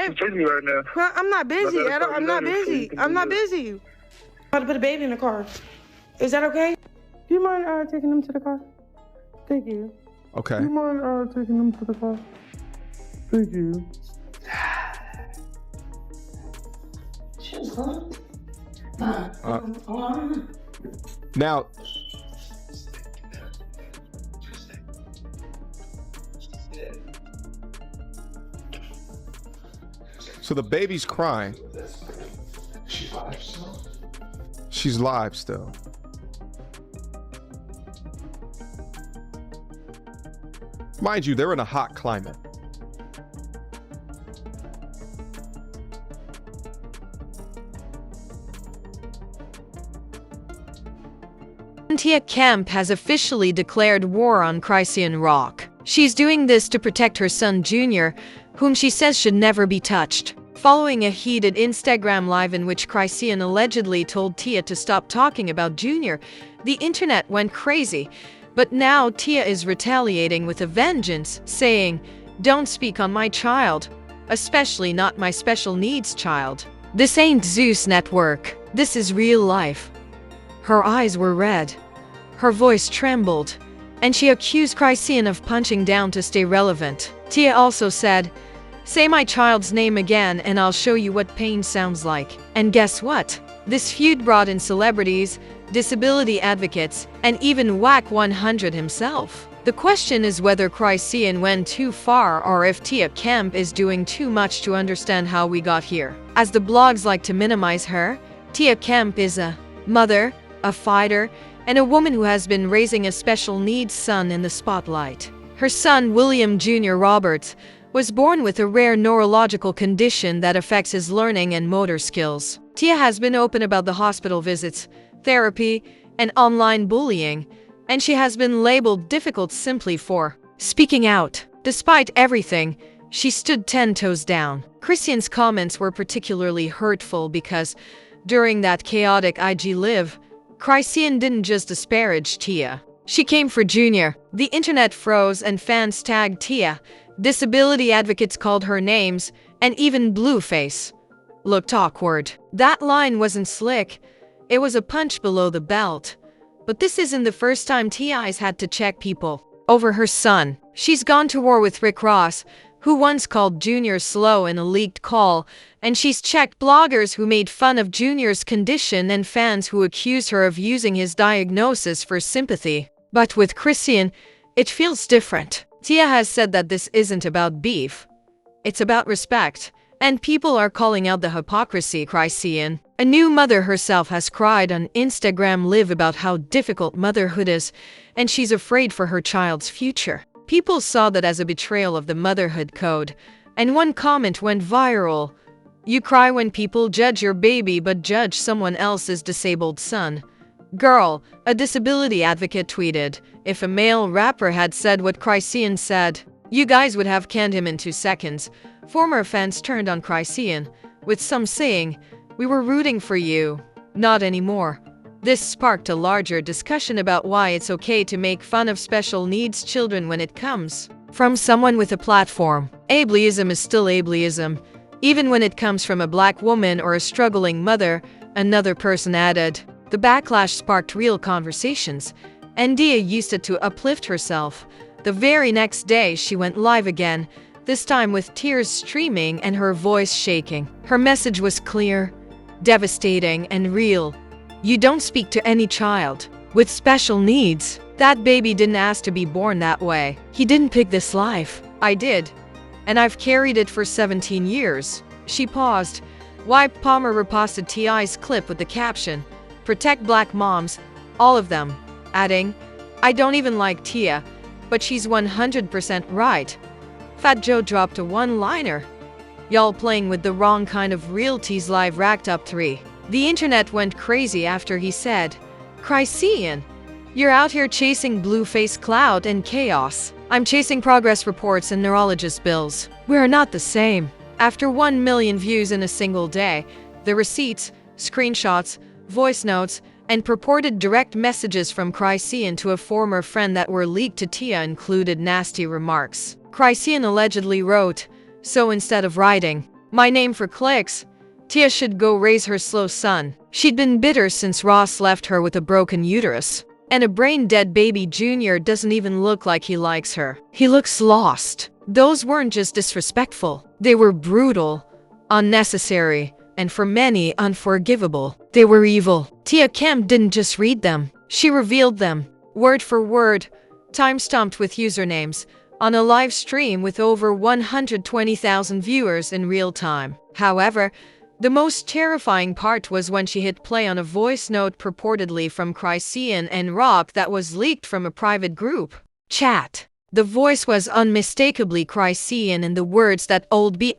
I'm busy right now. Well, I'm not busy. I'm not busy. I'm not busy. I'm about to put a baby in the car. Is that okay? Do you mind taking him to the car? Thank you. Okay. Do you mind taking him to the car? Thank you. Now, so the baby's crying. She's live still. Mind you, they're in a hot climate. Tia Kemp has officially declared war on Chrisean Rock. She's doing this to protect her son Junior, whom she says should never be touched. Following a heated Instagram live in which Chrisean allegedly told Tia to stop talking about Junior, the internet went crazy. But now Tia is retaliating with a vengeance, saying, "Don't speak on my child, especially not my special needs child. This ain't Zeus Network. This is real life." Her eyes were red. Her voice trembled, and she accused Chrisean of punching down to stay relevant. Tia also said, "Say my child's name again and I'll show you what pain sounds like." And guess what? This feud brought in celebrities, disability advocates, and even WAC 100 himself. The question is whether Chrisean went too far or if Tia Kemp is doing too much to understand how we got here. As the blogs like to minimize her, Tia Kemp is a mother, a fighter, and a woman who has been raising a special needs son in the spotlight. Her son, William Jr. Roberts, was born with a rare neurological condition that affects his learning and motor skills. Tia has been open about the hospital visits, therapy, and online bullying, and she has been labeled difficult simply for speaking out. Despite everything, she stood 10 toes down. Chrisean's comments were particularly hurtful because, during that chaotic IG live, Chrisean didn't just disparage Tia. She came for Junior. The internet froze and fans tagged Tia. Disability advocates called her names, and even Blueface looked awkward. That line wasn't slick. It was a punch below the belt. But this isn't the first time Ti's had to check people over her son. She's gone to war with Rick Ross, who once called Junior slow in a leaked call, and she's checked bloggers who made fun of Junior's condition and fans who accused her of using his diagnosis for sympathy. But with Chrisean, it feels different. Tia has said that this isn't about beef. It's about respect. And people are calling out the hypocrisy. Chrisean, a new mother herself, has cried on Instagram Live about how difficult motherhood is, and she's afraid for her child's future. People saw that as a betrayal of the motherhood code, and one comment went viral. "You cry when people judge your baby but judge someone else's disabled son." Girl, a disability advocate tweeted, "If a male rapper had said what Chrisean said, you guys would have canned him in 2 seconds." Former fans turned on Chrisean, with some saying, "We were rooting for you." Not anymore. This sparked a larger discussion about why it's okay to make fun of special needs children when it comes from someone with a platform. Ableism is still ableism, even when it comes from a black woman or a struggling mother, another person added. The backlash sparked real conversations, and Tia used it to uplift herself. The very next day she went live again, this time with tears streaming and her voice shaking. Her message was clear, devastating, and real. You don't speak to any child with special needs. That baby didn't ask to be born that way. He didn't pick this life. I did. And I've carried it for 17 years. She paused. Wipe Palmer reposted Ti's clip with the caption, "Protect black moms, all of them," adding, "I don't even like Tia, but she's 100% right." Fat Joe dropped a one-liner. "Y'all playing with the wrong kind of realties." Live racked up 3. The internet went crazy after he said, "Chrisean, you're out here chasing Blueface clout and chaos. I'm chasing progress reports and neurologist bills. We're not the same." After 1 million views in a single day, the receipts, screenshots, voice notes, and purported direct messages from Chrisean to a former friend that were leaked to Tia included nasty remarks. Chrisean allegedly wrote, "So instead of writing, My name for clicks. Tia should go raise her slow son. She'd been bitter since Ross left her with a broken uterus. And a brain-dead baby Junior doesn't even look like he likes her. He looks lost. Those weren't just disrespectful. They were brutal, unnecessary, and for many, unforgivable. They were evil. Tia Kemp didn't just read them. She revealed them, word for word, time-stamped with usernames, on a live stream with over 120,000 viewers in real time. However, the most terrifying part was when she hit play on a voice note purportedly from Chrisean Rock that was leaked from a private group chat. The voice was unmistakably Chrisean and the words that old B********.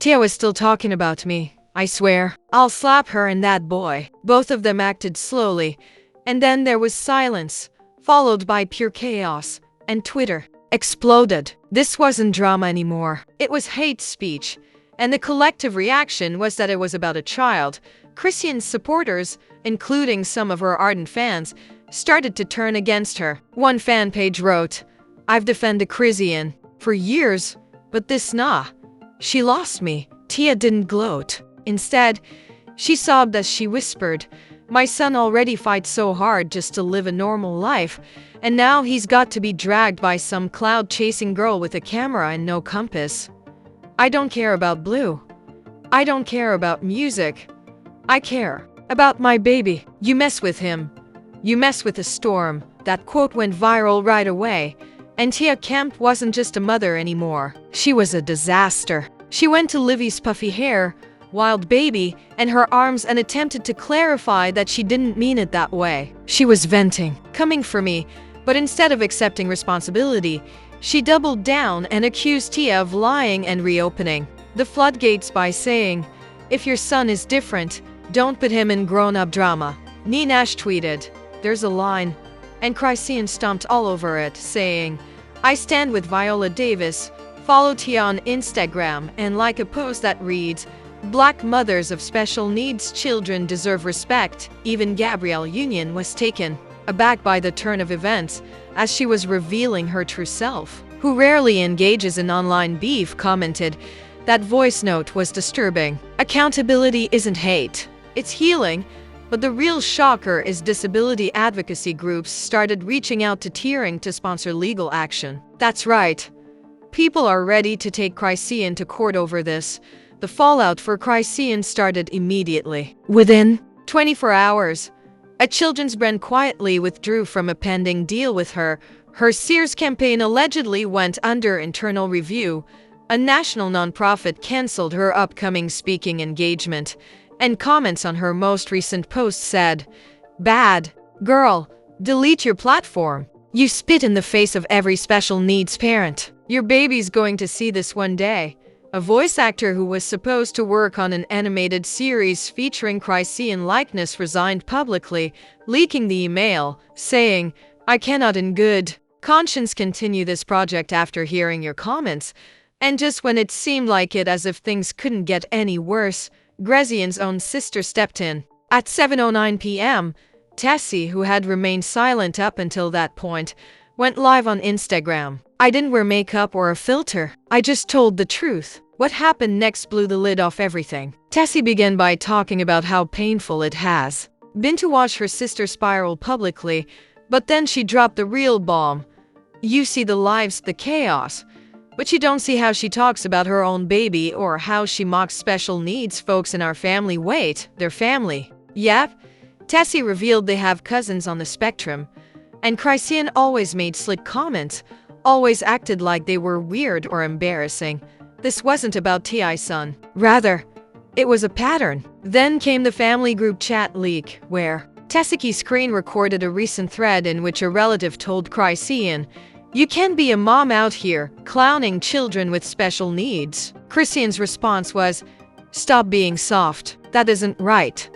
Tia was still talking about me, I swear. I'll slap her and that boy. Both of them acted slowly, and then there was silence, followed by pure chaos, and Twitter exploded. This wasn't drama anymore. It was hate speech. And the collective reaction was that it was about a child. Chrisean's supporters, including some of her ardent fans, started to turn against her. One fan page wrote, "I've defended Chrisean for years, but this nah. She lost me." Tia didn't gloat. Instead, she sobbed as she whispered, "My son already fights so hard just to live a normal life, and now he's got to be dragged by some cloud-chasing girl with a camera and no compass. I don't care about Blue. I don't care about music. I care about my baby. You mess with him. You mess with a storm." That quote went viral right away. And Tia Kemp wasn't just a mother anymore. She was a disaster. She went to Livy's puffy hair, wild baby, and her arms and attempted to clarify that she didn't mean it that way. She was venting, coming for me, but instead of accepting responsibility, she doubled down and accused Tia of lying and reopening the floodgates by saying, "If your son is different, don't put him in grown-up drama." Ninash tweeted, "There's a line," and Chrisean stomped all over it, saying, "I stand with Viola Davis. Follow Tia on Instagram and like a post that reads, 'Black mothers of special needs children deserve respect.'" Even Gabrielle Union was taken aback by the turn of events, as she was revealing her true self, who rarely engages in online beef, commented that voice note was disturbing. Accountability isn't hate, it's healing. But the real shocker is disability advocacy groups started reaching out to Tearing to sponsor legal action. That's right. People are ready to take Chrisean to court over this. The fallout for Chrisean started immediately. Within 24 hours, a children's brand quietly withdrew from a pending deal with her. Her Sears campaign allegedly went under internal review. A national nonprofit canceled her upcoming speaking engagement. And comments on her most recent post said, "Bad girl, delete your platform. You spit in the face of every special needs parent. Your baby's going to see this one day." A voice actor who was supposed to work on an animated series featuring Chrisean likeness resigned publicly, leaking the email, saying, "I cannot in good conscience continue this project after hearing your comments." And just when it seemed like it, as if things couldn't get any worse, Chrisean's own sister stepped in. At 7:09 p.m., Tessie, who had remained silent up until that point, went live on Instagram. "I didn't wear makeup or a filter. I just told the truth. What happened next blew the lid off everything." Tessie began by talking about how painful it has been to watch her sister spiral publicly, but then she dropped the real bomb. "You see the lives, the chaos, but you don't see how she talks about her own baby or how she mocks special needs folks in our family. Wait, their family." Yep, Tessie revealed they have cousins on the spectrum. And Chrisean always made slick comments, always acted like they were weird or embarrassing. This wasn't about T.I.'s son. Rather, it was a pattern. Then came the family group chat leak, where Tessie screen recorded a recent thread in which a relative told Chrisean, "You can't be a mom out here clowning children with special needs." Chrisean's response was, "Stop being soft. That isn't right.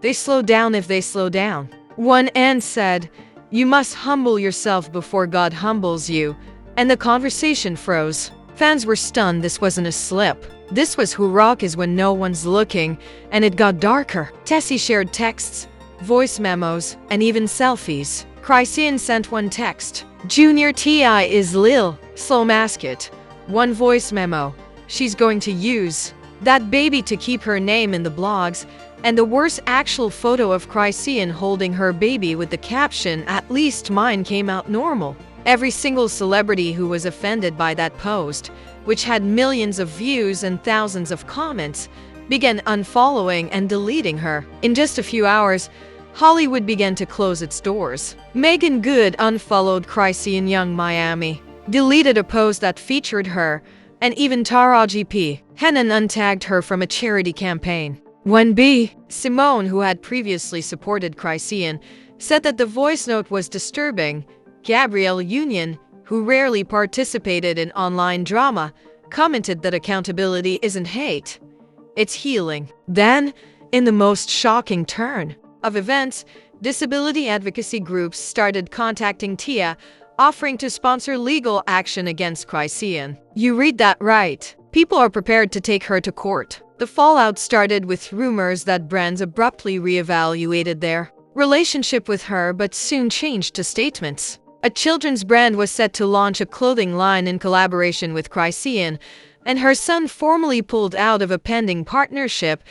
They slow down if they slow down." One end said, "You must humble yourself before God humbles you," and the conversation froze. Fans were stunned this wasn't a slip. This was who Rock is when no one's looking, and it got darker. Tessie shared texts, voice memos, and even selfies. Chrisean sent one text, "Junior T.I. is lil, slow mask it." One voice memo, she's going to use that baby to keep her name in the blogs, and the worst actual photo of Chrisean holding her baby with the caption, "At least mine came out normal." Every single celebrity who was offended by that post, which had millions of views and thousands of comments, began unfollowing and deleting her. In just a few hours, Hollywood began to close its doors. Megan Good unfollowed Chrisean Young Miami, deleted a post that featured her, and even Taraji P. Hennon untagged her from a charity campaign. When B. Simone, who had previously supported Chrisean, said that the voice note was disturbing, Gabrielle Union, who rarely participated in online drama, commented that accountability isn't hate, it's healing. Then, in the most shocking turn of events, disability advocacy groups started contacting Tia, offering to sponsor legal action against Chrisean. You read that right. People are prepared to take her to court. The fallout started with rumors that brands abruptly reevaluated their relationship with her, but soon changed to statements. A children's brand was set to launch a clothing line in collaboration with Chrisean, and her son formally pulled out of a pending partnership.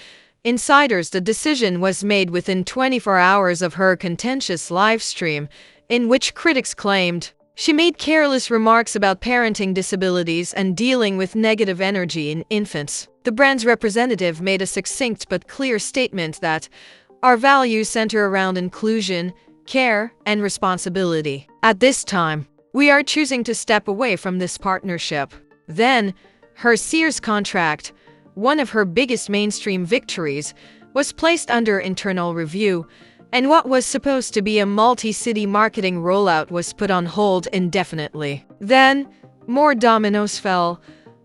Insiders, the decision was made within 24 hours of her contentious live stream, in which critics claimed she made careless remarks about parenting disabilities and dealing with negative energy in infants. The brand's representative made a succinct but clear statement that our values center around inclusion, care, and responsibility. At this time, we are choosing to step away from this partnership. Then, her Sears contract, one of her biggest mainstream victories, was placed under internal review, and what was supposed to be a multi-city marketing rollout was put on hold indefinitely. Then, more dominoes fell.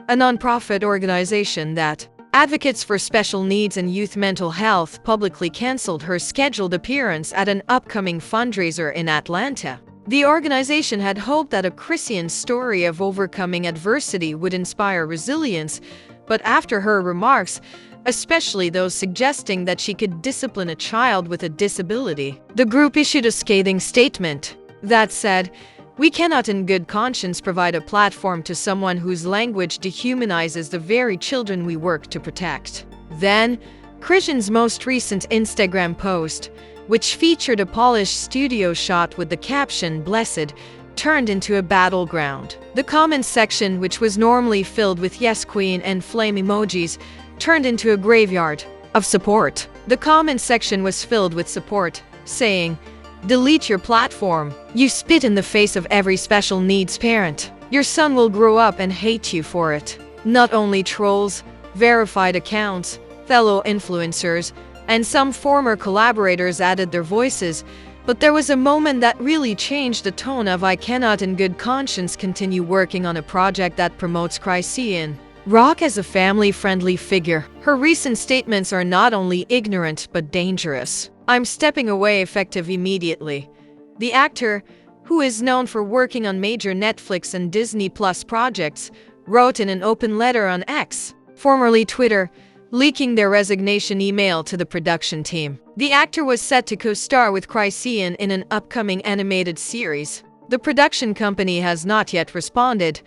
A nonprofit organization that advocates for special needs and youth mental health publicly canceled her scheduled appearance at an upcoming fundraiser in Atlanta. The organization had hoped that a Chrisean story of overcoming adversity would inspire resilience, but after her remarks, especially those suggesting that she could discipline a child with a disability, the group issued a scathing statement that said, "We cannot in good conscience provide a platform to someone whose language dehumanizes the very children we work to protect." Then, Chrisean's most recent Instagram post, which featured a polished studio shot with the caption "Blessed," turned into a battleground. The comments section, which was normally filled with "Yes Queen" and flame emojis, turned into a graveyard of support. The comments section was filled with support, saying, "Delete your platform. You spit in the face of every special needs parent. Your son will grow up and hate you for it." Not only trolls, verified accounts, fellow influencers, and some former collaborators added their voices, but there was a moment that really changed the tone of "I cannot in good conscience continue working on a project that promotes Chrisean Rock as a family-friendly figure. Her recent statements are not only ignorant but dangerous. "I'm stepping away effective immediately." The actor, who is known for working on major Netflix and Disney Plus projects, wrote in an open letter on X, formerly Twitter, leaking their resignation email to the production team. The actor was set to co-star with Chrisean in an upcoming animated series. The production company has not yet responded,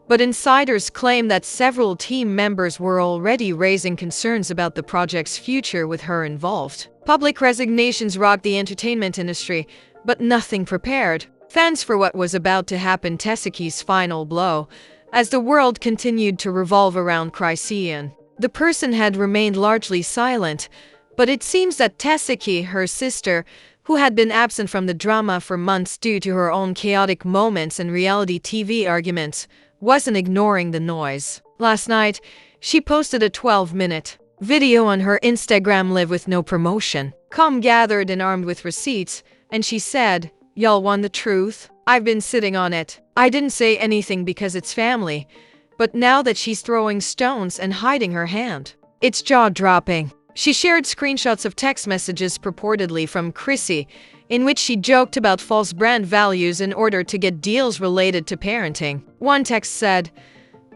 but insiders claim that several team members were already raising concerns about the project's future with her involved. Public resignations rocked the entertainment industry, but nothing prepared fans for what was about to happen, Tessaki's final blow, as the world continued to revolve around Chrisean. The person had remained largely silent, but it seems that Tessaki, her sister, who had been absent from the drama for months due to her own chaotic moments and reality TV arguments, wasn't ignoring the noise. Last night, she posted a 12-minute video on her Instagram Live with no promotion. Kemp gathered and armed with receipts, and she said, "Y'all want the truth? I've been sitting on it. I didn't say anything because it's family, but now that she's throwing stones and hiding her hand, it's jaw-dropping." She shared screenshots of text messages purportedly from Chrissy, in which she joked about false brand values in order to get deals related to parenting. One text said,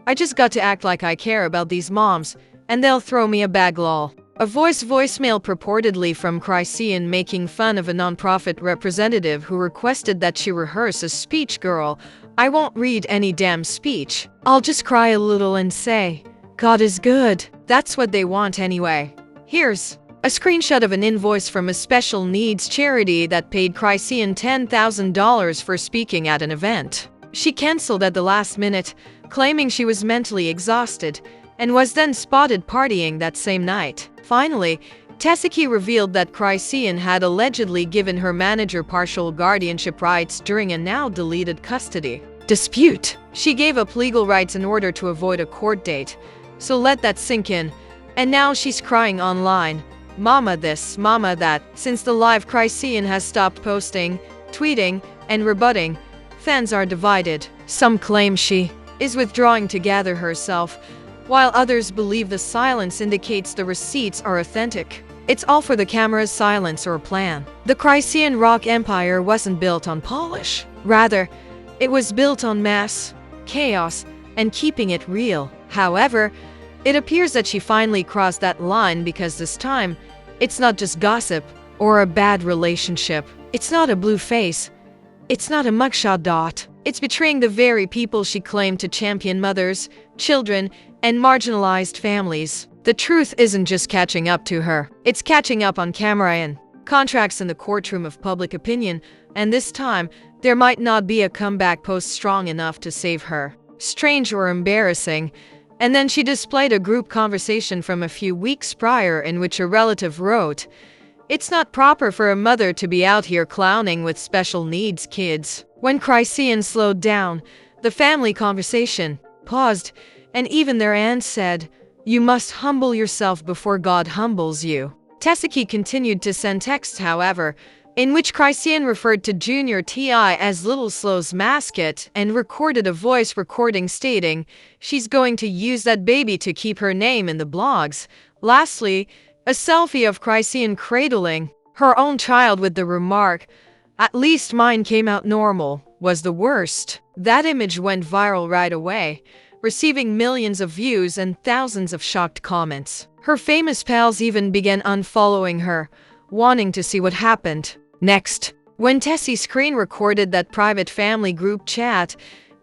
"I just got to act like I care about these moms, and they'll throw me a bag lol." A voicemail purportedly from Chrisean making fun of a nonprofit representative who requested that she rehearse a speech. "Girl, I won't read any damn speech. I'll just cry a little and say, God is good. That's what they want anyway. Here's a screenshot of an invoice from a special needs charity that paid Chrisean $10,000 for speaking at an event. She canceled at the last minute, claiming she was mentally exhausted, and was then spotted partying that same night. Finally, Tessiki revealed that Chrisean had allegedly given her manager partial guardianship rights during a now-deleted custody dispute. She gave up legal rights in order to avoid a court date, so let that sink in. And now she's crying online, "Mama this, mama that." Since the live, Chrisean has stopped posting, tweeting, and rebutting. Fans are divided. Some claim she is withdrawing to gather herself, while others believe the silence indicates the receipts are authentic. It's all for the camera's silence or plan. The Chrisean Rock empire wasn't built on polish. Rather, it was built on mass, chaos, and keeping it real. However, it appears that she finally crossed that line because this time, it's not just gossip or a bad relationship. It's not a Blueface. It's not a mugshot dot. It's betraying the very people she claimed to champion: mothers, children, and marginalized families. The truth isn't just catching up to her. It's catching up on camera and contracts in the courtroom of public opinion, and this time, there might not be a comeback post strong enough to save her. Strange or embarrassing. And then she displayed a group conversation from a few weeks prior in which a relative wrote, "It's not proper for a mother to be out here clowning with special needs kids." When Chrisean slowed down, the family conversation paused, and even their aunt said, "You must humble yourself before God humbles you." Tessiki continued to send texts, however, in which Chrisean referred to Junior T.I. as Little Slow's mascot and recorded a voice recording stating she's going to use that baby to keep her name in the blogs. Lastly, a selfie of Chrisean cradling her own child with the remark, "At least mine came out normal," was the worst. That image went viral right away, receiving millions of views and thousands of shocked comments. Her famous pals even began unfollowing her, wanting to see what happened next. When Tessie screen recorded that private family group chat,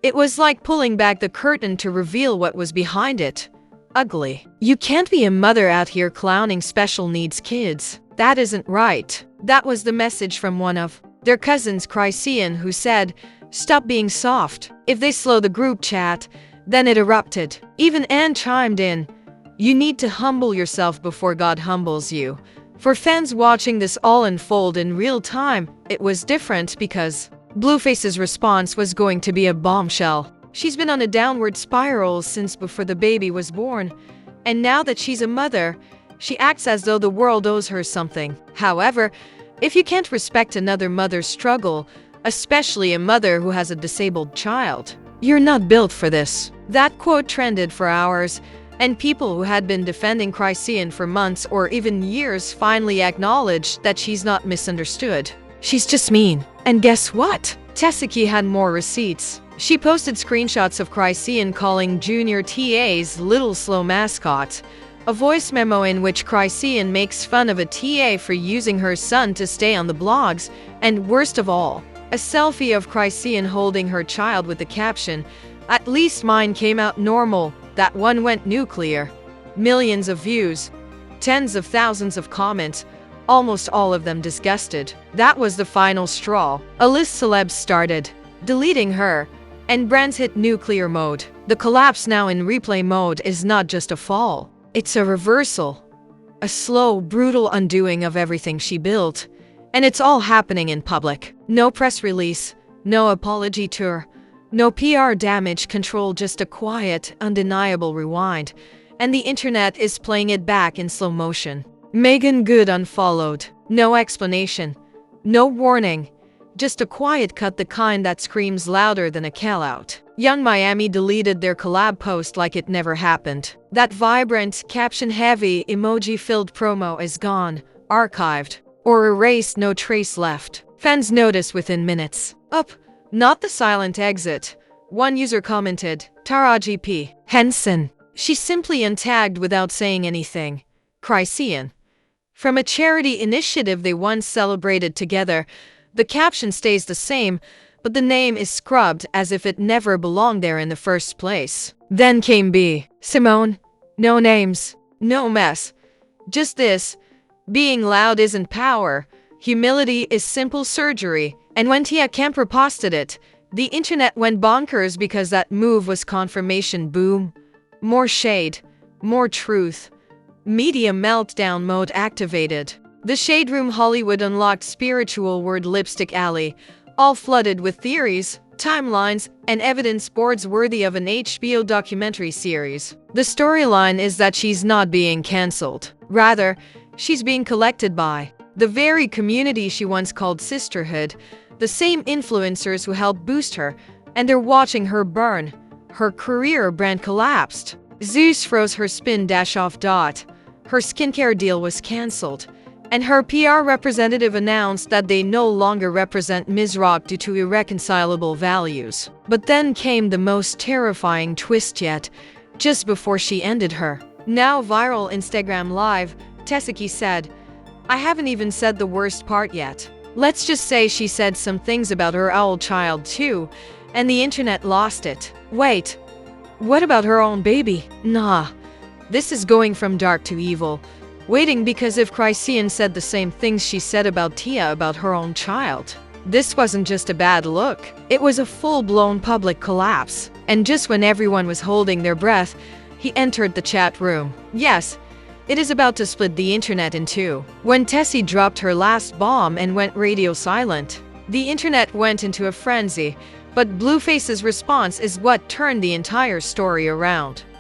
it was like pulling back the curtain to reveal what was behind it. Ugly. You can't be a mother out here clowning special needs kids. That isn't right. That was the message from one of their cousins, Chrisean, who said, "Stop being soft." If they slow the group chat, then it erupted. Even Anne chimed in, "You need to humble yourself before God humbles you." For fans watching this all unfold in real time, it was different because Blueface's response was going to be a bombshell. She's been on a downward spiral since before the baby was born, and now that she's a mother, she acts as though the world owes her something. However, if you can't respect another mother's struggle, especially a mother who has a disabled child, you're not built for this. That quote trended for hours, and people who had been defending Chrisean for months or even years finally acknowledged that she's not misunderstood. She's just mean. And guess what? Tessiki had more receipts. She posted screenshots of Chrisean calling Junior TA's Little Slow mascot, a voice memo in which Chrisean makes fun of a TA for using her son to stay on the blogs, and worst of all, a selfie of Chrisean holding her child with the caption, "At least mine came out normal." That one went nuclear. Millions of views, tens of thousands of comments, almost all of them disgusted. That was the final straw. A list celebs started deleting her, and brands hit nuclear mode. The collapse now in replay mode is not just a fall. It's a reversal. A slow, brutal undoing of everything she built. And it's all happening in public. No press release, no apology tour, no PR damage control, just a quiet, undeniable rewind. And the internet is playing it back in slow motion. Megan Good unfollowed. No explanation. No warning. Just a quiet cut, the kind that screams louder than a call-out. Young Miami deleted their collab post like it never happened. That vibrant, caption-heavy, emoji-filled promo is gone, archived, or erased, no trace left. Fans notice within minutes. Up. Not the silent exit. One user commented, Taraji P. Henson. She simply untagged without saying anything. Chrisean. From a charity initiative they once celebrated together, the caption stays the same, but the name is scrubbed as if it never belonged there in the first place. Then came B. Simone. No names, no mess. Just this. Being loud isn't power. Humility is simple surgery. And when Tia Kemp reposted it, the internet went bonkers because that move was confirmation. Boom. More shade. More truth. Media meltdown mode activated. The Shade Room Hollywood unlocked spiritual word lipstick alley, all flooded with theories, timelines, and evidence boards worthy of an HBO documentary series. The storyline is that she's not being cancelled. Rather, she's being collected by the very community she once called sisterhood, the same influencers who helped boost her, and they're watching her burn. Her career brand collapsed. Zeus froze her spin-off. Her skincare deal was cancelled. And her PR representative announced that they no longer represent Ms. Rock due to irreconcilable values. But then came the most terrifying twist yet, just before she ended her now viral Instagram Live, Tessaki said, "I haven't even said the worst part yet. Let's just say she said some things about her old child too, and the internet lost it. Wait, what about her own baby? Nah, this is going from dark to evil. Waiting because if Chrisean said the same things she said about Tia about her own child. This wasn't just a bad look. It was a full-blown public collapse. And just when everyone was holding their breath, he entered the chat room. Yes, it is about to split the internet in two. When Tessie dropped her last bomb and went radio silent, the internet went into a frenzy. But Blueface's response is what turned the entire story around.